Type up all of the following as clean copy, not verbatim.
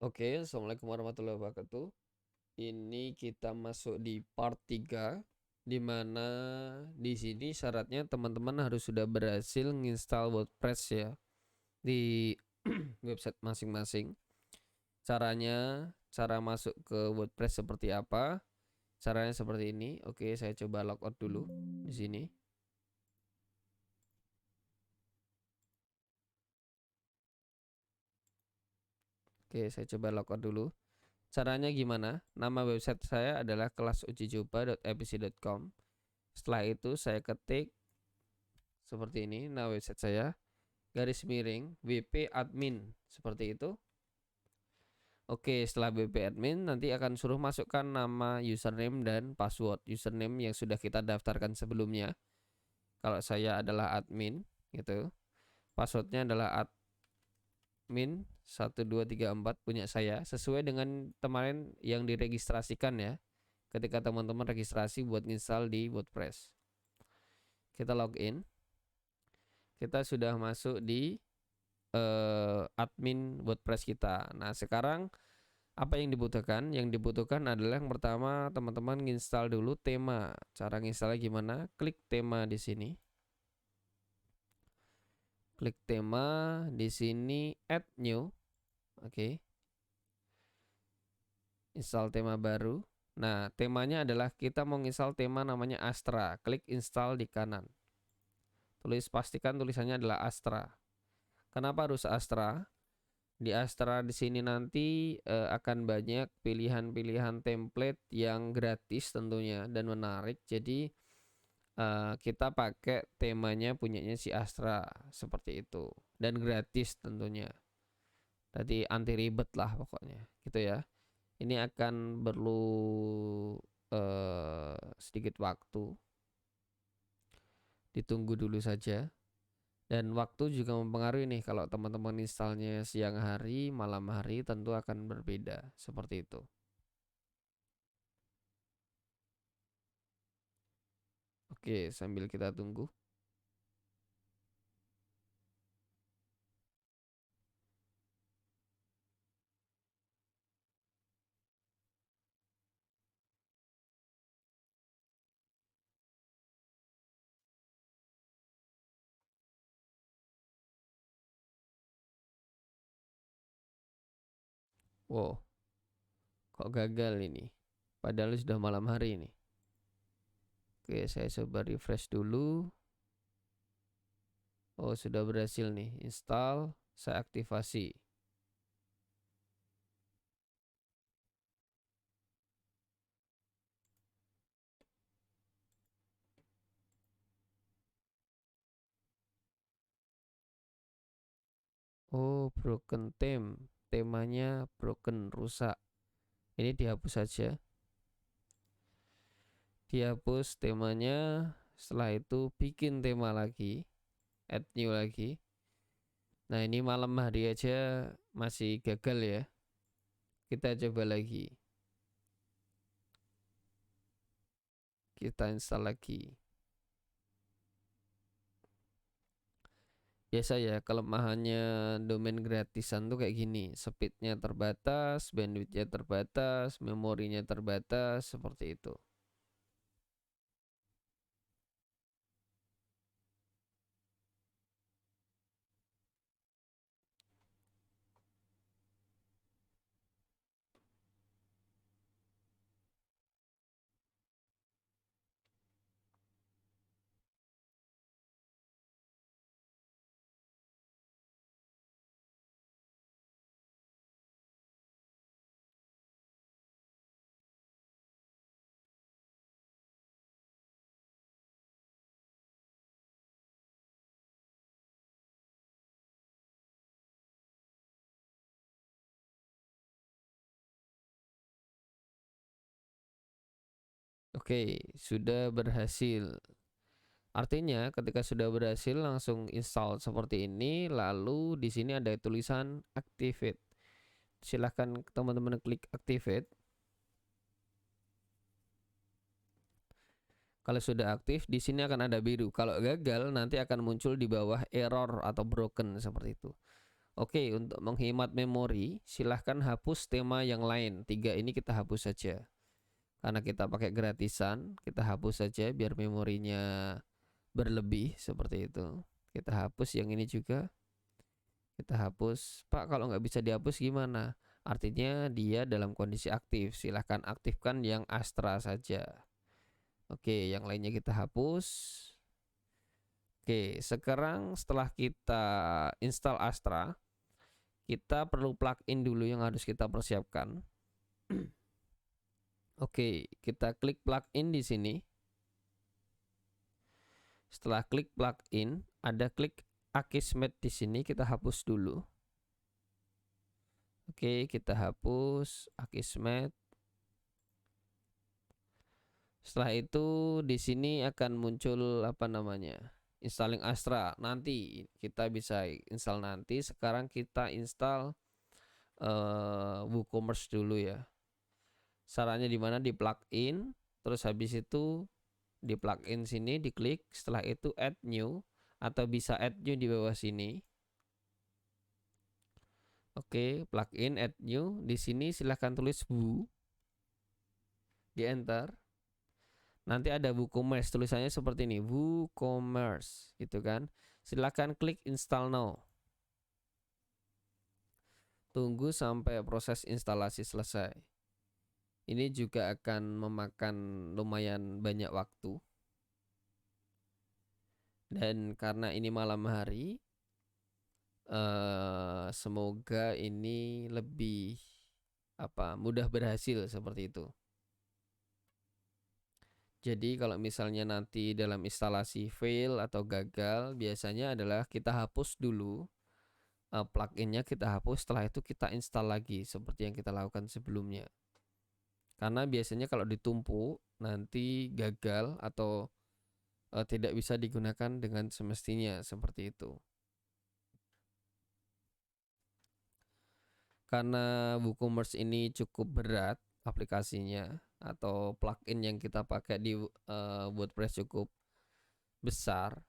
Oke, Assalamualaikum warahmatullahi wabarakatuh. Ini kita masuk di part 3, di mana di sini syaratnya teman-teman harus sudah berhasil nginstal WordPress ya di website masing-masing. Cara masuk ke WordPress seperti apa? Caranya seperti ini. Oke, saya coba logout dulu di sini. Oke, saya coba logout dulu. Caranya gimana? Nama website saya adalah kelasujicoba.epc.com. Setelah itu saya ketik seperti ini, nah website saya, garis miring WP admin, seperti itu. Oke, setelah WP admin nanti akan suruh masukkan nama, username dan password. Username yang sudah kita daftarkan sebelumnya. Kalau saya adalah admin gitu. Passwordnya adalah admin 1234 punya saya, sesuai dengan kemarin yang diregistrasikan ya. Ketika teman-teman registrasi buat install di WordPress. Kita login. Kita sudah masuk di admin WordPress kita. Nah, sekarang apa yang dibutuhkan? Yang dibutuhkan adalah yang pertama teman-teman nginstal dulu tema. Cara nginstalnya gimana? Klik tema di sini. Klik tema di sini, add new. Oke. Install tema baru. Nah, temanya adalah kita mau install tema namanya Astra. Klik install di kanan. Pastikan tulisannya adalah Astra. Kenapa harus Astra? Di Astra di sini nanti akan banyak pilihan-pilihan template yang gratis tentunya dan menarik. Jadi kita pakai temanya punyanya si Astra seperti itu dan gratis tentunya. Jadi anti ribet lah pokoknya, gitu ya. Ini akan perlu sedikit waktu. Ditunggu dulu saja. Dan waktu juga mempengaruhi nih, kalau teman-teman installnya siang hari, malam hari tentu akan berbeda, seperti itu. Oke, sambil kita tunggu. Wow, kok gagal ini? Padahal sudah malam hari ini. Oke, saya coba refresh dulu. Oh, sudah berhasil nih. Install, saya aktivasi. Oh, broken theme. Temanya broken, rusak. Ini dihapus saja. Dihapus temanya. Setelah itu bikin tema lagi. Add new lagi. Nah, ini malam hari aja masih gagal ya. Kita coba lagi. Kita install lagi. Biasa ya, kelemahannya domain gratisan tuh kayak gini. Speednya terbatas, bandwidthnya terbatas, memorinya terbatas, seperti itu. Oke, sudah berhasil. Artinya ketika sudah berhasil langsung install seperti ini, lalu di sini ada tulisan activate. Silahkan teman-teman klik activate. Kalau sudah aktif, di sini akan ada biru. Kalau gagal, nanti akan muncul di bawah error atau broken seperti itu. Oke, untuk menghemat memori, silahkan hapus tema yang lain. 3 ini kita hapus saja. Karena kita pakai gratisan, kita hapus saja biar memorinya berlebih seperti itu. Kita hapus yang ini juga. Kita hapus. Pak, kalau nggak bisa dihapus gimana? Artinya dia dalam kondisi aktif. Silahkan aktifkan yang Astra saja. Oke, yang lainnya kita hapus. Oke, sekarang setelah kita install Astra, kita perlu plugin dulu yang harus kita persiapkan. Oke, kita klik plugin di sini. Setelah klik plugin, ada klik Akismet di sini, kita hapus dulu. Oke, kita hapus Akismet. Setelah itu di sini akan muncul apa namanya? Installing Astra. Nanti kita bisa install nanti. Sekarang kita install WooCommerce dulu ya. Caranya di mana? Di plugin, terus habis itu di plugin sini diklik, setelah itu add new atau bisa add new di bawah sini. Oke, plugin add new, di sini silahkan tulis Woo, di enter. Nanti ada WooCommerce, tulisannya seperti ini, WooCommerce gitu kan. Silahkan klik install now. Tunggu sampai proses instalasi selesai. Ini juga akan memakan lumayan banyak waktu. Dan karena ini malam hari, semoga ini lebih mudah berhasil seperti itu. Jadi kalau misalnya nanti dalam instalasi fail atau gagal, biasanya adalah kita hapus dulu pluginnya, kita hapus, setelah itu kita install lagi seperti yang kita lakukan sebelumnya. Karena biasanya kalau ditumpuk nanti gagal atau tidak bisa digunakan dengan semestinya seperti itu. Karena WooCommerce ini cukup berat aplikasinya atau plugin yang kita pakai di WordPress cukup besar,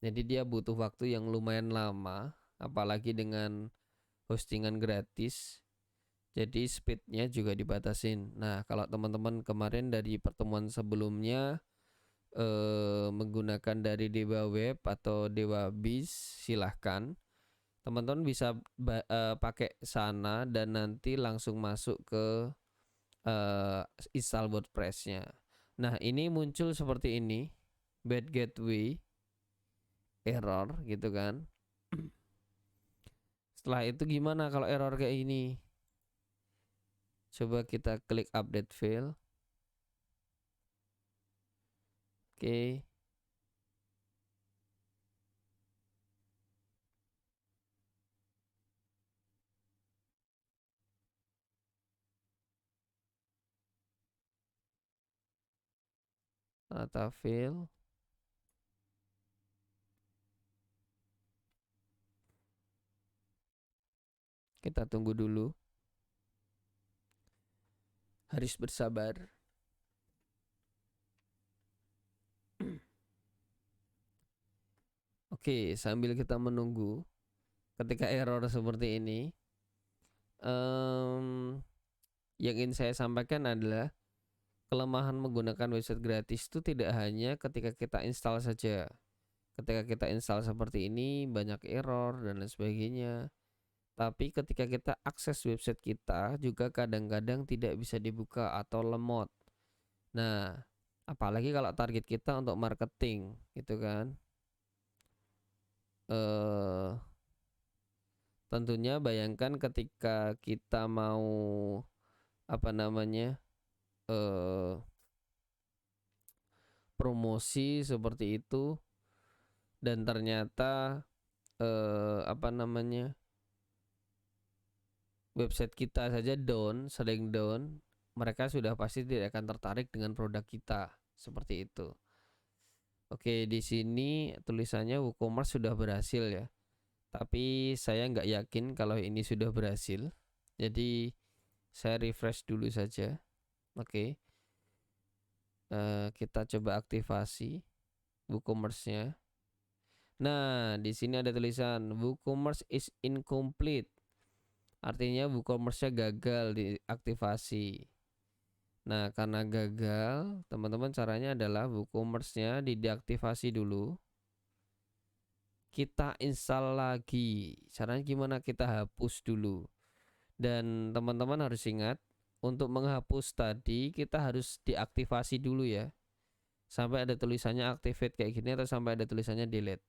jadi dia butuh waktu yang lumayan lama, apalagi dengan hostingan gratis. Jadi speednya juga dibatasin. Nah, kalau teman-teman kemarin dari pertemuan sebelumnya menggunakan dari Dewa Web atau Dewa Biz, silahkan teman-teman bisa pakai sana dan nanti langsung masuk ke install WordPress-nya. Nah, ini muncul seperti ini, bad gateway error gitu kan. Setelah itu gimana kalau error kayak ini? Coba kita klik update fail. Oke. Data fail. Kita tunggu dulu. Harus bersabar. Oke, sambil kita menunggu, ketika error seperti ini, yang ingin saya sampaikan adalah kelemahan menggunakan website gratis itu tidak hanya ketika kita install saja. Ketika kita install seperti ini banyak error dan lain sebagainya. Tapi ketika kita akses website kita juga kadang-kadang tidak bisa dibuka atau lemot. Nah, apalagi kalau target kita untuk marketing gitu kan. Tentunya bayangkan ketika kita mau promosi seperti itu dan ternyata website kita saja sering down, mereka sudah pasti tidak akan tertarik dengan produk kita seperti itu. Oke, di sini tulisannya WooCommerce sudah berhasil ya, tapi saya nggak yakin kalau ini sudah berhasil. Jadi saya refresh dulu saja. Oke, kita coba aktivasi WooCommerce-nya. Nah, di sini ada tulisan WooCommerce is incomplete. Artinya WooCommerce-nya gagal diaktifasi. Nah, karena gagal, teman-teman caranya adalah WooCommerce-nya dideaktivasi dulu. Kita install lagi. Caranya gimana? Kita hapus dulu. Dan teman-teman harus ingat, untuk menghapus tadi kita harus diaktifasi dulu ya. Sampai ada tulisannya activate kayak gini atau sampai ada tulisannya delete.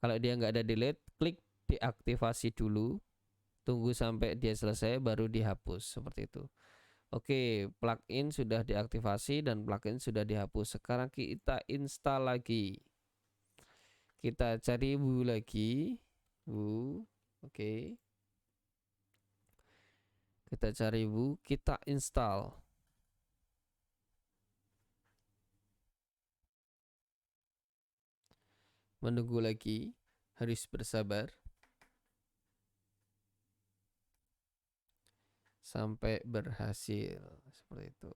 Kalau dia nggak ada delete, klik diaktifasi dulu. Tunggu sampai dia selesai baru dihapus seperti itu. Oke, plugin sudah diaktifasi dan plugin sudah dihapus. Sekarang kita install lagi. Kita cari Woo lagi. Woo. Oke. Kita cari Woo, kita install. Menunggu lagi, harus bersabar sampai berhasil seperti itu.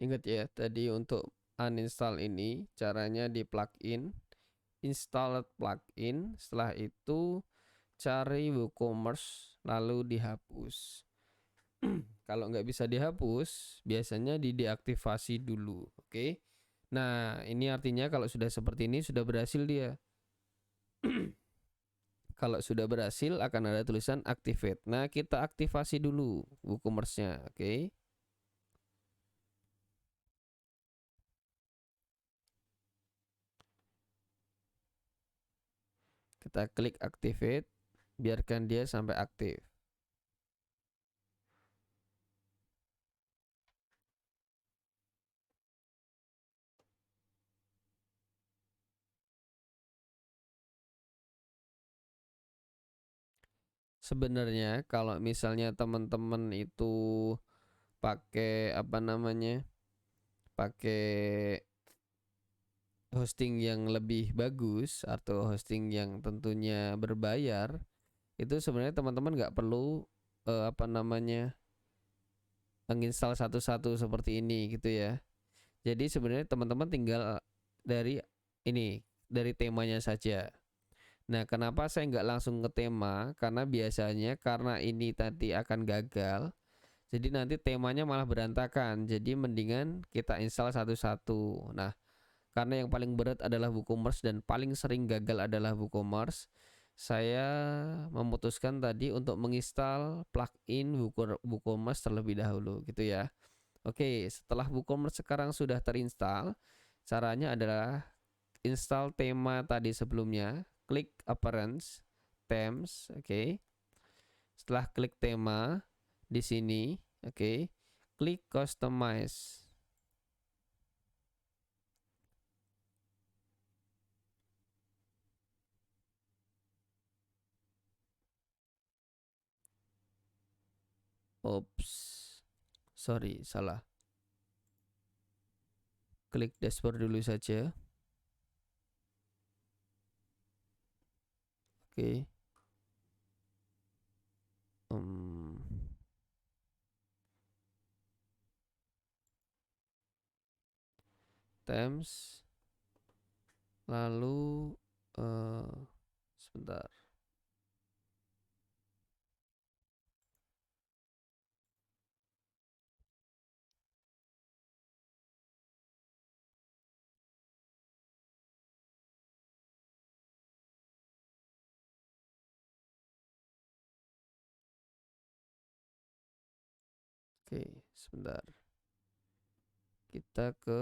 Ingat ya, tadi untuk uninstall ini caranya di plugin, install plugin, setelah itu cari WooCommerce lalu dihapus. Kalau nggak bisa dihapus, biasanya dideaktivasi dulu. Oke. Nah, ini artinya kalau sudah seperti ini sudah berhasil dia. Kalau sudah berhasil akan ada tulisan activate. Nah, kita aktifasi dulu WooCommerce-nya, oke. Kita klik activate, biarkan dia sampai aktif. Sebenarnya kalau misalnya teman-teman itu pakai apa namanya? Pakai hosting yang lebih bagus atau hosting yang tentunya berbayar, itu sebenarnya teman-teman nggak perlu apa namanya? Menginstal satu-satu seperti ini gitu ya. Jadi sebenarnya teman-teman tinggal dari ini, dari temanya saja. Nah, kenapa saya nggak langsung ke tema? Karena biasanya karena ini tadi akan gagal, jadi nanti temanya malah berantakan. Jadi mendingan kita install satu-satu. Nah, karena yang paling berat adalah WooCommerce dan paling sering gagal adalah WooCommerce, saya memutuskan tadi untuk menginstal plugin WooCommerce terlebih dahulu gitu ya. Oke, setelah WooCommerce sekarang sudah terinstall, caranya adalah install tema tadi sebelumnya, klik appearance, themes, oke. Setelah klik tema di sini, oke, klik customize. Oops, sorry, salah. Klik dashboard dulu saja. Oke. Themes. Lalu sebentar. Oke, sebentar. Kita ke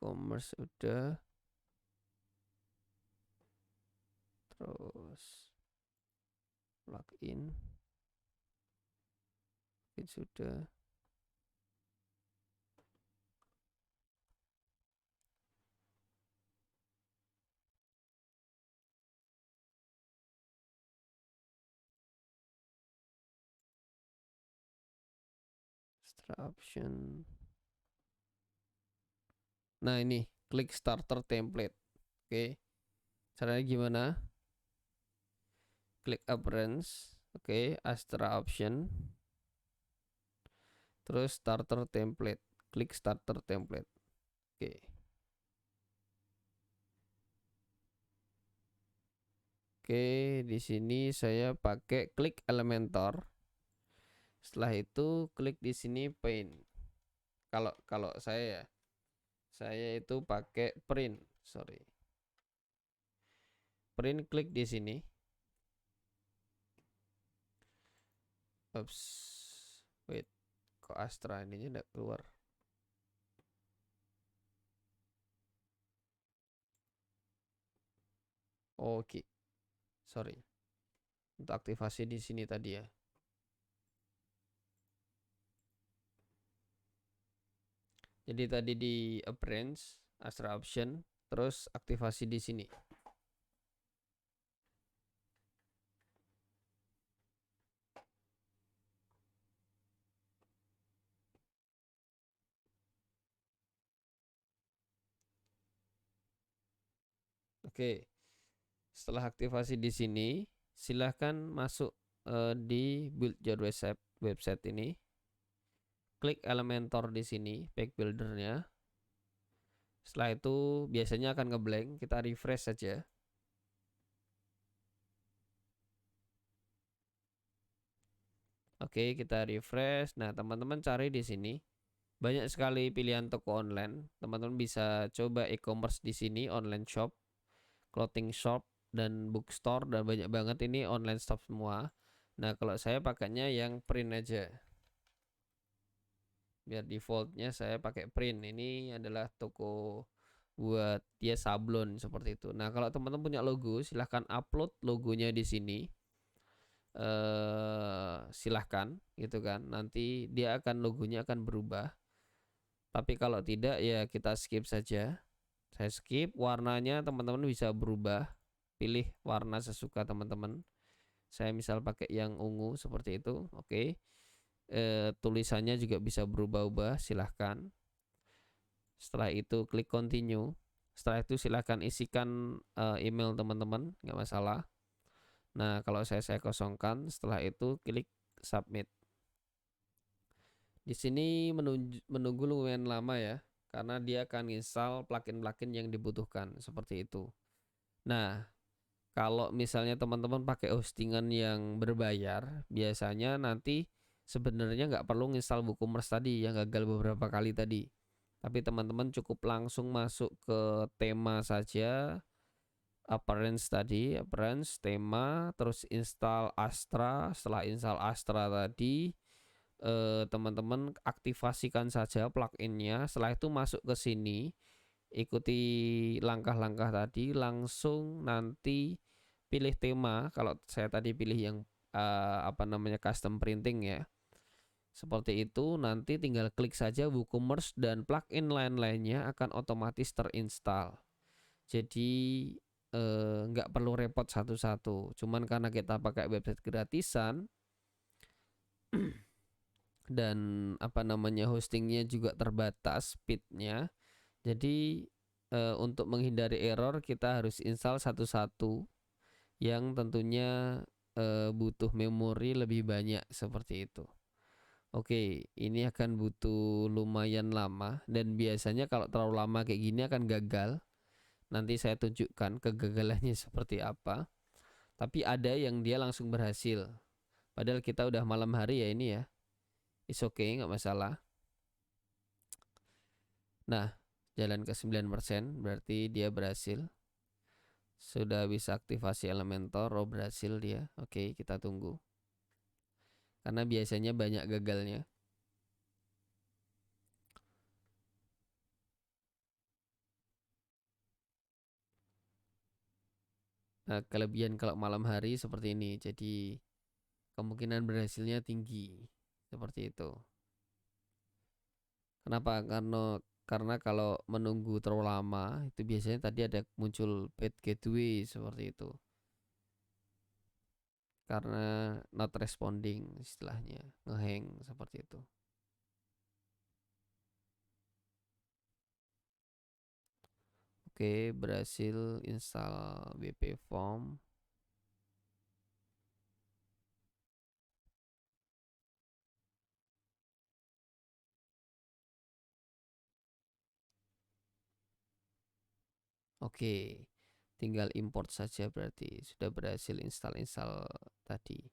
commerce udah. Terus plugin sudah. Extra option. Nah ini klik starter template. Oke, caranya gimana? Klik appearance. Oke, Astra option. Terus starter template. Klik starter template. Oke. Oke, di sini saya pakai klik Elementor. Setelah itu klik di sini paint. Kalau saya itu pakai print. Sorry. Print, klik di sini. Oops. Wait. Kok Astra ininya enggak keluar? Oke. Sorry. Untuk aktivasi di sini tadi ya. Jadi tadi di appearance, Astra option, terus aktivasi di sini. Oke. Setelah aktivasi di sini, silahkan masuk di build your website ini. Klik Elementor di sini, page buildernya. Setelah itu biasanya akan ngeblank, kita refresh saja. Oke, kita refresh. Nah, teman-teman cari di sini. Banyak sekali pilihan toko online. Teman-teman bisa coba e-commerce di sini, online shop, clothing shop, dan bookstore, dan banyak banget ini online shop semua. Nah, kalau saya pakainya yang print aja. Biar defaultnya saya pakai print. Ini adalah toko buat dia sablon seperti itu. Nah, kalau teman-teman punya logo, silahkan upload logonya di sini. Silahkan gitu kan. Nanti dia akan logonya akan berubah. Tapi kalau tidak ya kita skip saja. Saya skip. Warnanya teman-teman bisa berubah. Pilih warna sesuka teman-teman. Saya misal pakai yang ungu seperti itu. Oke. Tulisannya juga bisa berubah-ubah. Silahkan. Setelah itu klik continue. Setelah itu silahkan isikan email teman-teman, nggak masalah. Nah, kalau saya kosongkan. Setelah itu klik submit. Di sini menunggu lumayan lama ya, karena dia akan install plugin-plugin yang dibutuhkan seperti itu. Nah, kalau misalnya teman-teman pakai hostingan yang berbayar, biasanya nanti sebenarnya nggak perlu install WooCommerce tadi yang gagal beberapa kali tadi. Tapi teman-teman cukup langsung masuk ke tema saja, appearance tadi, appearance, tema, terus install Astra. Setelah install Astra tadi, teman-teman aktifasikan saja pluginnya. Setelah itu masuk ke sini, ikuti langkah-langkah tadi, langsung nanti pilih tema. Kalau saya tadi pilih yang custom printing ya. Seperti itu, nanti tinggal klik saja WooCommerce dan plugin lain-lainnya akan otomatis terinstall. Jadi nggak perlu repot satu-satu. Cuman karena kita pakai website gratisan dan hostingnya juga terbatas speednya. Jadi untuk menghindari error kita harus install satu-satu yang tentunya butuh memori lebih banyak seperti itu. Oke, ini akan butuh lumayan lama dan biasanya kalau terlalu lama kayak gini akan gagal. Nanti saya tunjukkan kegagalannya seperti apa. Tapi ada yang dia langsung berhasil. Padahal kita udah malam hari ya ini ya. It's okay, nggak masalah. Nah, jalan ke 9%, berarti dia berhasil. Sudah bisa aktivasi Elementor, berhasil dia. Oke, kita tunggu. Karena biasanya banyak gagalnya. Nah, kelebihan kalau malam hari seperti ini. Jadi kemungkinan berhasilnya tinggi. Seperti itu. Kenapa? Karena kalau menunggu terlalu lama itu biasanya tadi ada muncul bad gateway seperti itu. Karena not responding istilahnya, ngehang seperti itu. Oke, berhasil install WP Form. Oke, tinggal import saja berarti sudah berhasil install tadi.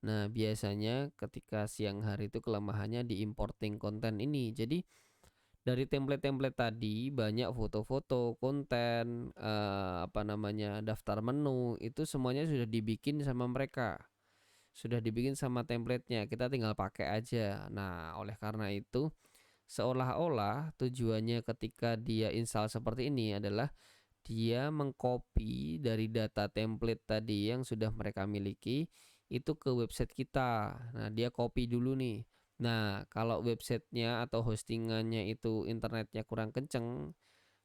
Nah, biasanya ketika siang hari itu kelemahannya di importing konten ini. Jadi dari template-template tadi banyak foto-foto, konten, daftar menu itu semuanya sudah dibikin sama mereka. Sudah dibikin sama templatenya, kita tinggal pakai aja. Nah, oleh karena itu seolah-olah tujuannya ketika dia install seperti ini adalah dia mengcopy dari data template tadi yang sudah mereka miliki itu ke website kita. Nah, dia copy dulu nih. Nah, kalau websitenya atau hostingannya itu internetnya kurang kenceng,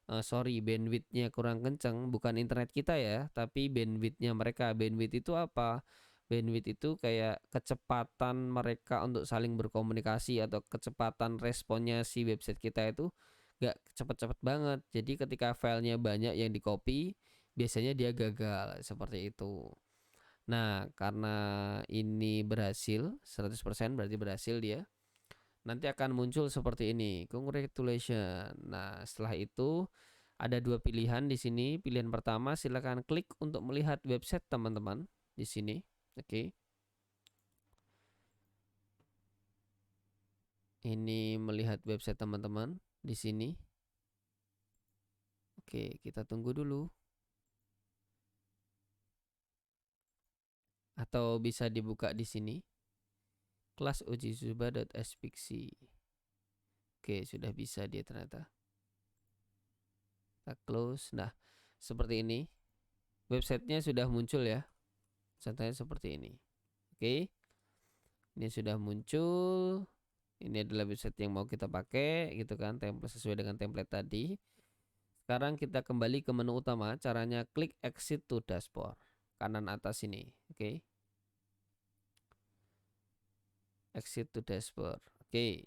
bandwidthnya kurang kenceng, bukan internet kita ya, tapi bandwidthnya mereka. Bandwidth itu apa? Bandwidth itu kayak kecepatan mereka untuk saling berkomunikasi atau kecepatan responnya si website kita itu gak cepet-cepet banget. Jadi ketika filenya banyak yang di copy, biasanya dia gagal seperti itu. Nah, karena ini berhasil 100% berarti berhasil dia. Nanti akan muncul seperti ini. Congratulations. Nah, setelah itu ada dua pilihan di sini. Pilihan pertama silakan klik untuk melihat website teman-teman di sini. Oke. Ini melihat website teman-teman di sini. Oke, kita tunggu dulu. Atau bisa dibuka di sini. Kelas ujizuba.spxc. Oke, sudah bisa dia ternyata. Kita close. Nah, seperti ini. Websitenya sudah muncul ya. Contohnya seperti ini. Oke. Ini sudah muncul. Ini adalah website yang mau kita pakai gitu kan, template sesuai dengan template tadi. Sekarang kita kembali ke menu utama. Caranya klik exit to dashboard. Kanan atas ini. Oke. Exit to dashboard. Oke.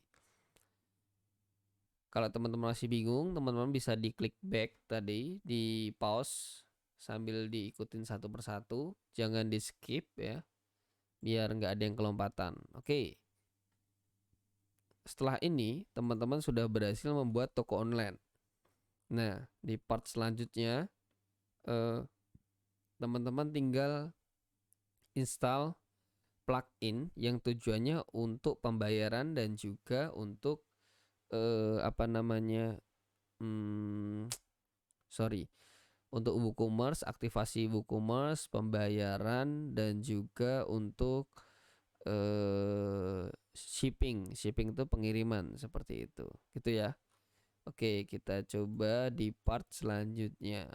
Kalau teman-teman masih bingung, teman-teman bisa diklik back tadi, di pause sambil diikutin satu persatu, jangan di skip ya, biar nggak ada yang kelompatan. Oke. Setelah ini, teman-teman sudah berhasil membuat toko online. Nah, di part selanjutnya, teman-teman tinggal install plugin yang tujuannya untuk pembayaran dan juga untuk untuk WooCommerce, aktivasi WooCommerce, pembayaran dan juga untuk shipping itu pengiriman seperti itu gitu ya. Oke, kita coba di part selanjutnya.